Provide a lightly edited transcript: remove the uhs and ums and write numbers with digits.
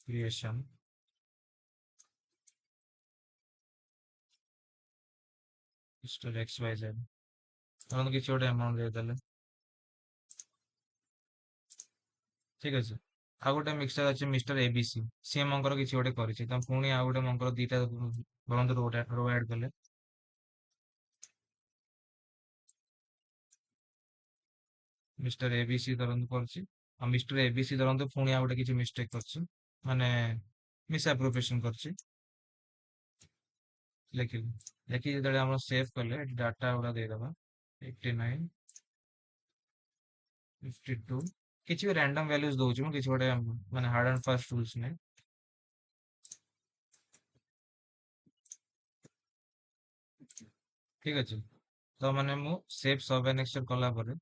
Creation mister X Y Z धरନ୍ତୁ କିଛି ଗୋଟେ ଆମାଉଣ୍ଟ ଦେଇଦେଲେ। ଠିକ ଅଛି। ଆଉ ଗୋଟେ ମିକ୍ସଚର ଅଛି ମିଷ୍ଟର ଏବିସି, ସିଏ ମଙ୍କର କିଛି ଗୋଟେ କରିଛି ତ ପୁଣି ଆଉ ଗୋଟେ ମଙ୍କର ଦିଟା ଧରନ୍ତୁ ରୋ ଆଡ୍ କଲେ। ମିଷ୍ଟର ଏବିସି ଧରନ୍ତୁ କରୁଛି, ଆଉ ମିଷ୍ଟର ଏବିସି ଧରନ୍ତୁ ପୁଣି ଆଉ ଗୋଟେ କିଛି ମିଷ୍ଟେକ୍ କରିଛି, ମାନେ ମିସଆପ୍ରୋପ୍ରିଏସନ କରିଛି। ଲେଖିଲି, ଲେଖି ଯେତେବେଳେ ଆମର ସେଭ୍ କଲେ ଏଠି ଡାଟା ଗୁଡା ଦେଇଦବା 89 52 କିଛି ବି ରାଣ୍ଡମ ଭ୍ୟାଲ୍ୟୁଜ ଦଉଛି ମୁଁ, କିଛି ଗୋଟେ ମାନେ ହାର୍ଡ ଆଣ୍ଡ ଫାଷ୍ଟ ରୁଲ୍ସ ନାହିଁ। ଠିକ ଅଛି। ତ ମାନେ ମୁଁ ସେଭ୍ ସବ୍ ଆନେକ୍ସଚର କଲା ପରେ